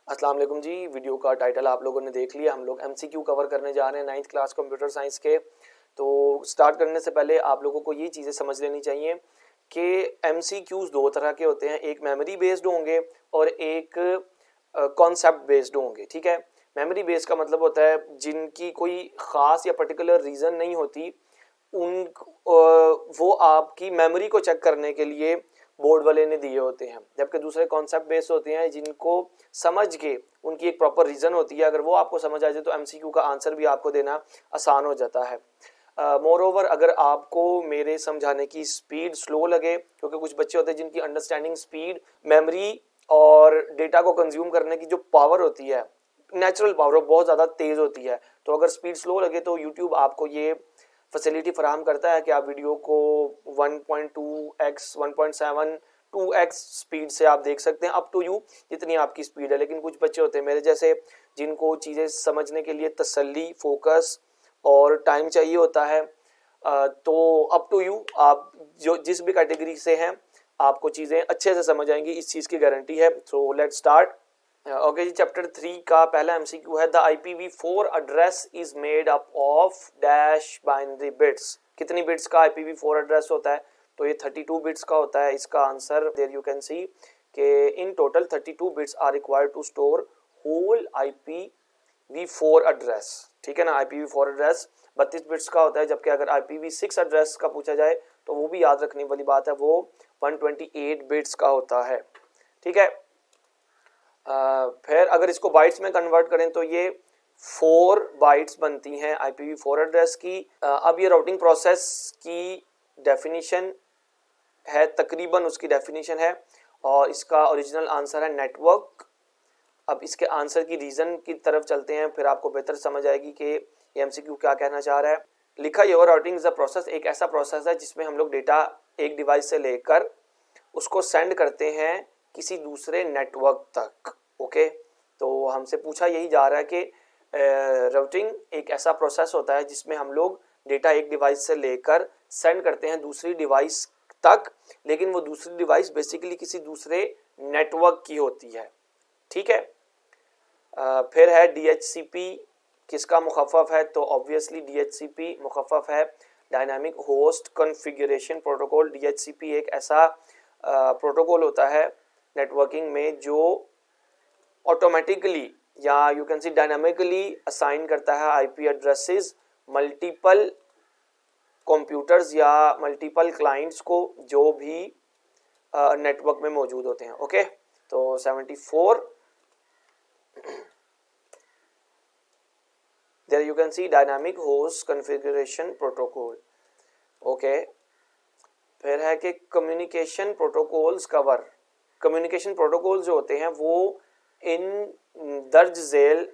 अस्सलाम वालेकुम जी। वीडियो का टाइटल आप लोगों ने देख लिया। हम लोग एमसीक्यू कवर करने जा रहे हैं 9th क्लास कंप्यूटर साइंस के। तो स्टार्ट करने से पहले आप लोगों को ये चीज़ें समझ लेनी चाहिए कि एमसीक्यूज दो तरह के होते हैं, एक मेमोरी बेस्ड होंगे और एक कॉन्सेप्ट बेस्ड होंगे। ठीक है, मेमोरी बेस्ड का मतलब होता है जिनकी कोई ख़ास या पर्टिकुलर रीज़न नहीं होती, उन वो आपकी मेमोरी को चेक करने के लिए बोर्ड वाले ने दिए होते हैं, जबकि दूसरे कॉन्सेप्ट बेस्ड होते हैं जिनको समझ के उनकी एक प्रॉपर रीज़न होती है। अगर वो आपको समझ आ जाए तो एमसीक्यू का आंसर भी आपको देना आसान हो जाता है। मोर ओवर, अगर आपको मेरे समझाने की स्पीड स्लो लगे, क्योंकि कुछ बच्चे होते हैं जिनकी अंडरस्टैंडिंग स्पीड, मेमोरी और डेटा को कंज्यूम करने की जो पावर होती है, नेचुरल पावर, बहुत ज़्यादा तेज़ होती है। तो अगर स्पीड स्लो लगे तो यूट्यूब आपको ये फैसिलिटी फराहम करता है कि आप वीडियो को 1.2x 1.7 2x स्पीड से आप देख सकते हैं, अप टू यू जितनी आपकी स्पीड है। लेकिन कुछ बच्चे होते हैं मेरे जैसे जिनको चीज़ें समझने के लिए तसल्ली, फोकस और टाइम चाहिए होता है। तो अप टू यू, आप जो जिस भी कैटेगरी से हैं आपको चीज़ें अच्छे से समझ आएंगी, इस चीज़ की गारंटी है। So let's start. ओके जी, चैप्टर 3 का पहला एमसीक्यू है the IPv4 address is made up of dash binary bits. कितनी बिट्स का IPv4 एड्रेस होता है? तो ये 32 बिट्स का होता है। इसका answer there you can see कि in total 32 bits are required to store whole IPv4 address. ठीक है ना, IPv4 एड्रेस 32 बिट्स का होता है, जबकि अगर IPv6 एड्रेस का पूछा जाए तो वो भी याद रखने वाली बात है, वो 128 बिट्स का होता है। ठीक है, फिर अगर इसको बाइट्स में कन्वर्ट करें तो ये 4 बाइट्स बनती हैं IPv4 एड्रेस की। अब ये राउटिंग प्रोसेस की डेफिनेशन है, तकरीबन उसकी डेफिनेशन है, और इसका ओरिजिनल आंसर है नेटवर्क। अब इसके आंसर की रीज़न की तरफ चलते हैं, फिर आपको बेहतर समझ आएगी कि ये एमसीक्यू क्या कहना चाह रहा है। लिखा your routing is a process, एक ऐसा प्रोसेस है जिसमें हम लोग डेटा एक डिवाइस से लेकर उसको सेंड करते हैं किसी दूसरे नेटवर्क तक। ओके, तो हमसे पूछा यही जा रहा है कि राउटिंग एक ऐसा प्रोसेस होता है जिसमें हम लोग डेटा एक डिवाइस से लेकर सेंड करते हैं दूसरी डिवाइस तक, लेकिन वो दूसरी डिवाइस बेसिकली किसी दूसरे नेटवर्क की होती है। ठीक है, फिर है DHCP किसका मुखफ़फ़ है? तो ऑब्वियसली DHCP मुखफ़फ़ है dynamic host configuration protocol. DHCP एक ऐसा प्रोटोकॉल होता है नेटवर्किंग में जो ऑटोमेटिकली या you can C dynamically assign करता है IP एड्रेसेस मल्टीपल कंप्यूटर्स या मल्टीपल क्लाइंट्स को जो भी नेटवर्क में मौजूद होते हैं। ओके, तो 74 there you can see dynamic host configuration protocol। Okay, फिर है कि communication protocols cover. Communication protocol जो होते हैं वो इन दर्ज झेल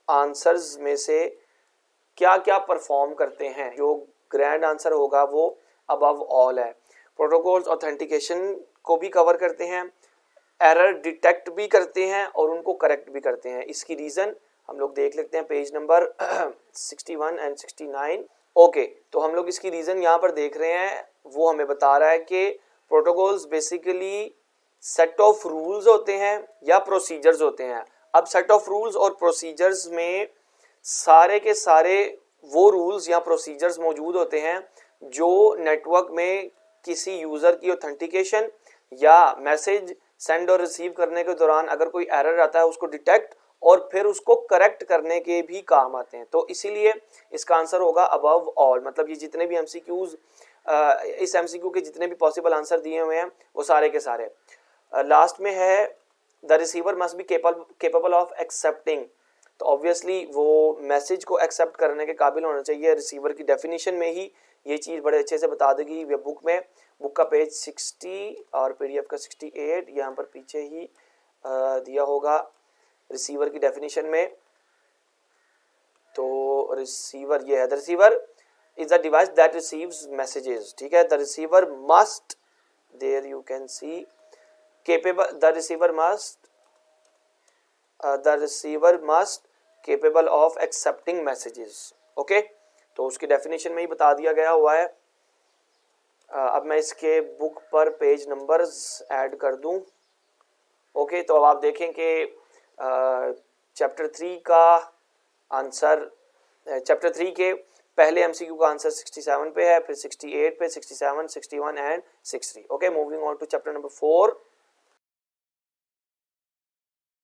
आंसर्स में से क्या क्या परफॉर्म करते हैं? जो ग्रैंड आंसर होगा वो अबव ऑल है। प्रोटोकॉल्स ऑथेंटिकेशन को भी कवर करते हैं, एरर डिटेक्ट भी करते हैं और उनको करेक्ट भी करते हैं। इसकी रीज़न हम लोग देख लेते हैं पेज नंबर 61 एंड 69। ओके, तो हम लोग इसकी रीज़न यहाँ पर देख रहे हैं, वो हमें बता रहा है कि protocols basically set of rules होते हैं या प्रोसीजर्स होते हैं। अब सेट ऑफ रूल्स और प्रोसीजर्स में सारे के सारे वो रूल्स या प्रोसीजर्स मौजूद होते हैं जो नेटवर्क में किसी यूज़र की ऑथेंटिकेशन या मैसेज सेंड और रिसीव करने के दौरान अगर कोई एरर आता है उसको डिटेक्ट और फिर उसको करेक्ट करने के भी काम आते हैं। तो इसीलिए इसका आंसर होगा अबव ऑल। मतलब ये जितने भी एमसीक्यूज, इस एमसीक्यू के जितने भी पॉसिबल आंसर दिए हुए हैं वो सारे के सारे। लास्ट में है the receiver must be capable of accepting. तो ऑब्वियसली वो मैसेज को एक्सेप्ट करने के काबिल होना चाहिए। रिसीवर की डेफिनेशन में ही ये चीज़ बड़े अच्छे से बता देगी वे बुक में। बुक का पेज 60 और PDF का 68 यहाँ पर पीछे ही दिया होगा रिसीवर की डेफिनेशन में। तो रिसीवर ये है, the receiver is a device that receives messages. ठीक है, the receiver must, there you can see capable, the receiver must capable of accepting messages. Okay, तो उसकी डेफिनेशन में ही बता दिया गया हुआ है। अब मैं इसके बुक पर पेज नंबर्स ऐड कर दूं। ओके, तो अब आप देखें कि चैप्टर 3 का आंसर, चैप्टर 3 के पहले एमसीक्यू का आंसर 67 पे है, फिर 68 पे, 67, 61 and 63। Okay, moving on to chapter number 4।